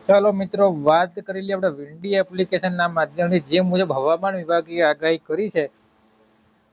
ચાલો મિત્રો વાત કરી લઈએ આપણે વિન્ડી એપ્લિકેશનના માધ્યમથી જે મુજબ હવામાન વિભાગે આગાહી કરી છે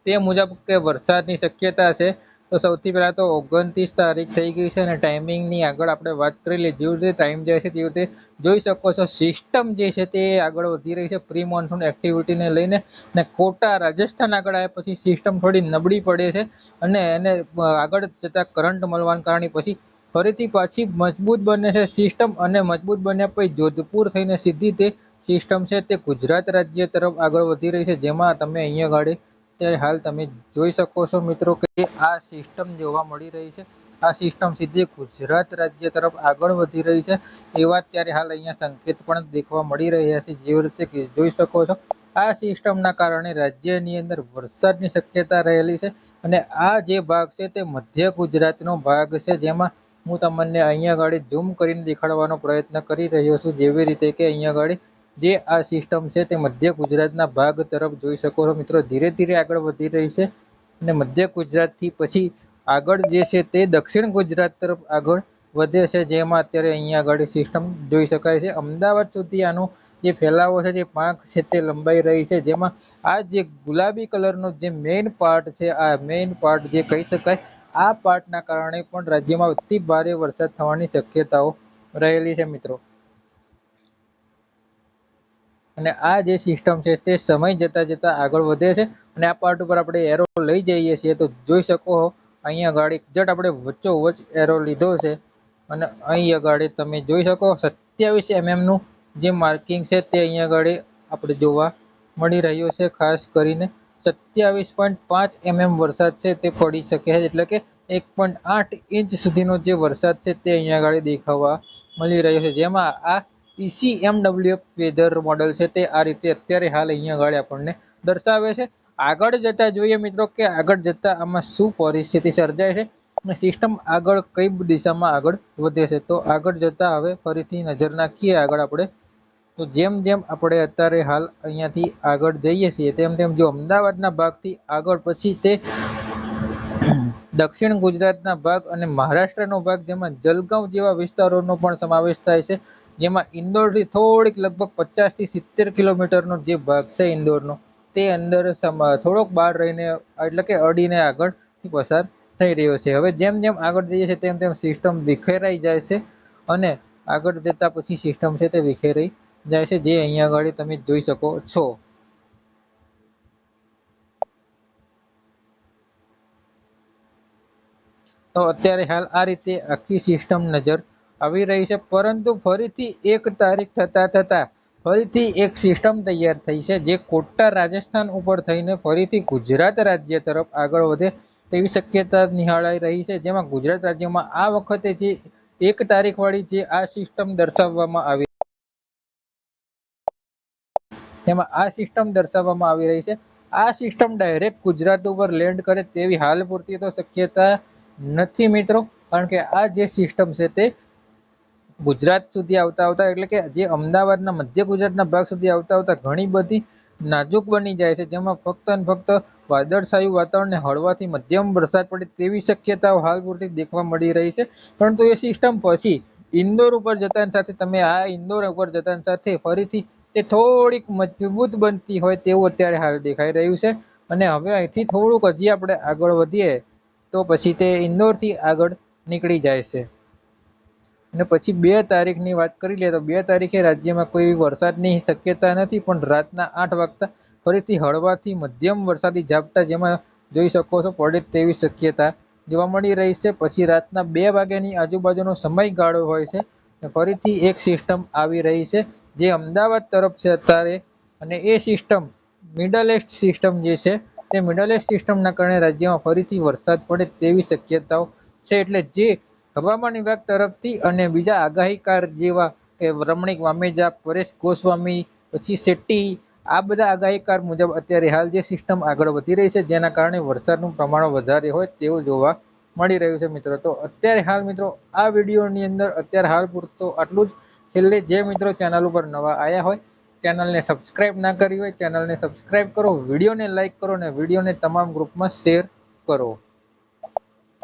તે મુજબ કે વરસાદની શક્યતા છે. તો સૌથી પહેલા તો 29 તારીખ થઈ ગઈ છે અને ટાઈમિંગની આગળ આપણે વાત કરી લઈએ. જેવી રીતે ટાઈમ જાય છે તેવી રીતે જોઈ શકો છો સિસ્ટમ જે છે તે આગળ વધી રહી છે પ્રી મોન્સૂન એક્ટિવિટીને લઈને. ને કોટા રાજસ્થાન આગળ આવ્યા પછી સિસ્ટમ થોડી નબળી પડે છે અને એને આગળ જતા કરંટ મળવાના કારણે પછી ફરીથી પાછી મજબૂત બને છે સિસ્ટમ અને મજબૂત બન્યા પછી જોધપુર થઈને સીધી તે સિસ્ટમ છે તે ગુજરાત રાજ્ય તરફ આગળ વધી રહી છે. જેમાં તમે અહીંયા ગાડી અત્યારે હાલ તમે જોઈ શકો છો મિત્રો કે આ સિસ્ટમ જોવા મળી રહી છે. આ સિસ્ટમ સીધી ગુજરાત રાજ્ય તરફ આગળ વધી રહી છે એવા અત્યારે હાલ અહીંયા સંકેત પણ દેખવા મળી રહ્યા છે. જેવી રીતે કે જોઈ શકો છો આ સિસ્ટમના કારણે રાજ્યની અંદર વરસાદની શક્યતા રહેલી છે અને આ જે ભાગ છે તે મધ્ય ગુજરાતનો ભાગ છે. જેમાં હું તમને અહીંયા ગાડી ઝૂમ કરીને દેખાડવાનો પ્રયત્ન કરી રહ્યો છું. જેવી રીતે કે અહીંયા ગાડી જે આ સિસ્ટમ છે તે મધ્ય ગુજરાતના ભાગ તરફ જોઈ શકો છો મિત્રો ધીરે ધીરે આગળ વધી રહી છે અને મધ્ય ગુજરાતથી પછી આગળ જે છે તે દક્ષિણ ગુજરાત તરફ આગળ વધે છે. જેમાં અત્યારે અહીંયા આગળ સિસ્ટમ જોઈ શકાય છે. અમદાવાદ સુધી આનો જે ફેલાવો છે જે પાંખ છે તે લંબાઈ રહી છે. જેમાં આ જે ગુલાબી કલરનો જે મેઇન પાર્ટ છે આ મેઇન પાર્ટ જે કહી શકાય આ પાર્ટના કારણે પણ રાજ્યમાં અતિ ભારે વરસાદ થવાની શક્યતાઓ રહેલી છે મિત્રો. અને આ જે સિસ્ટમ છે તે સમય જતા જતા આગળ વધે છે અને આ પાર્ટ ઉપર આપણે એરો લઈ જઈએ છીએ તો જોઈ શકો અહીંયા ગાડી જટ આપણે વચ્ચોવચ એરો લીધો છે અને અહીં ગાડી તમે જોઈ શકો 27 mm નું જે માર્કિંગ છે તે અહીંયા ગાડી આપણે જોવા મળી રહ્યું છે. ખાસ કરીને 27.5 mm વરસાદ છે તે પડી શકે છે એટલે કે 1.8 ઇંચ સુધીનો જે વરસાદ છે તે અહીંયા ગાડી દેખાવા મળી રહ્યો છે. જેમાં આ ECMWF વેધર મોડલ છે તે આ રીતે અત્યારે હાલ અહીંયા આગળ આપણને દર્શાવે છે. આગળ જતા જોઈએ મિત્રો કે આગળ જતા આમાં શું પરિસ્થિતિ સર્જાય છે અને સિસ્ટમ આગળ કઈ દિશામાં આગળ વધે છે. તો આગળ જતા હવે ફરીથી નજર નાખીએ આગળ આપણે તો જેમ જેમ આપણે અત્યારે હાલ અહીંયાથી આગળ જઈએ છીએ તેમ તેમ જો અમદાવાદના ભાગથી આગળ પછી તે દક્ષિણ ગુજરાતના ભાગ અને મહારાષ્ટ્રનો ભાગ જેમાં જલગાંવ જેવા વિસ્તારોનો પણ સમાવેશ થાય છે. જેમાં ઇન્દોરથી થોડીક લગભગ 50 થી 70 કિલોમીટરનો જે ભાગ છે ઇન્દોરનો તે અંદર થોડોક બહાર રહીને એટલે કે અડીને આગળ પસાર થઈ રહ્યો છે. હવે જેમ જેમ આગળ જઈએ છીએ તેમ તેમ સિસ્ટમ વિખેરાઈ જાય છે અને આગળ જતા પછી સિસ્ટમ છે તે વિખેરાઈ જાય છે જે અહીંયા આગળ તમે જોઈ શકો છો. તો અત્યારે હાલ આ રીતે આખી સિસ્ટમ નજર આવી રહી છે. પરંતુ ફરીથી 1 તારીખ થતા ફરીથી એક સિસ્ટમ તૈયાર થઈ છે જે કોટા રાજસ્થાન ઉપર થઈને ફરીથી ગુજરાત રાજ્ય તરફ આગળ વધે તેવી શક્યતા નિહાળાઈ રહી છે. જેમાં ગુજરાત રાજ્યમાં આ વખતે જે 1 તારીખ વાળી જે આ સિસ્ટમ દર્શાવવામાં આવી તેમાં આ સિસ્ટમ દર્શાવવામાં આવી રહી છે. આ સિસ્ટમ ડાયરેક્ટ ગુજરાત ઉપર લેન્ડ કરે તેવી હાલ પૂરતી તો શક્યતા નથી મિત્રો. કારણ કે આ જે સિસ્ટમ છે તે ગુજરાત સુધી આવતા એટલે કે જે અમદાવાદના મધ્ય ગુજરાતના ભાગ સુધી આવતા ઘણી બધી નાજુક બની જાય છે. જેમાં ફક્ત ને ફક્ત વાદળછાયું વાતાવરણ ને હળવાથી મધ્યમ વરસાદ પડે તેવી શક્યતાઓ હાલ પૂરતી દેખવા મળી રહી છે. પરંતુ એ સિસ્ટમ પછી ઇન્દોર ઉપર જતાની સાથે તમે આ ઇન્દોર ઉપર જતાની સાથે ફરીથી તે થોડીક મજબૂત બનતી હોય તેવું અત્યારે હાલ દેખાઈ રહ્યું છે. અને હવે અહીંથી થોડુંક હજી આપણે આગળ વધીએ તો પછી તે ઇન્દોરથી આગળ નીકળી જાય છે. અને પછી 2 તારીખની વાત કરી લે તો 2 તારીખે રાજ્યમાં કોઈ વરસાદની શક્યતા નથી પણ રાતના 8 વાગતા ફરીથી હળવાથી મધ્યમ વરસાદી ઝાપટા જેમાં જોઈ શકો છો પડે તેવી શક્યતા જોવા મળી રહી છે. પછી રાતના 2 વાગ્યાની આજુબાજુનો સમયગાળો હોય છે ફરીથી એક સિસ્ટમ આવી રહી છે જે અમદાવાદ તરફ છે અત્યારે. અને એ સિસ્ટમ મિડલ એસ્ટ સિસ્ટમ જે છે તે મિડલ એસ્ટ સિસ્ટમના કારણે રાજ્યમાં ફરીથી વરસાદ પડે તેવી શક્યતાઓ છે. એટલે જે હવામાન વિભાગ તરફથી અને બીજા આગાહીકાર જેવા કે રમણીક વામેજા, પરેશ ગોસ્વામી, પછી શેટ્ટી આ બધા આગાહીકાર મુજબ અત્યારે હાલ જે સિસ્ટમ આગળ વધી રહી છે જેના કારણે વરસાદનું પ્રમાણ વધારે હોય તેવું જોવા મળી રહ્યું છે મિત્રો. તો અત્યારે હાલ મિત્રો આ વિડીયોની અંદર અત્યારે હાલ પૂરતો આટલું જ. છેલ્લે જે મિત્રો ચેનલ ઉપર નવા આવ્યા હોય ચેનલને સબસ્ક્રાઇબ ના કરી હોય ચેનલને સબસ્ક્રાઇબ કરો, વિડીયોને લાઇક કરો અને વિડીયોને તમામ ગ્રુપમાં શેર કરો.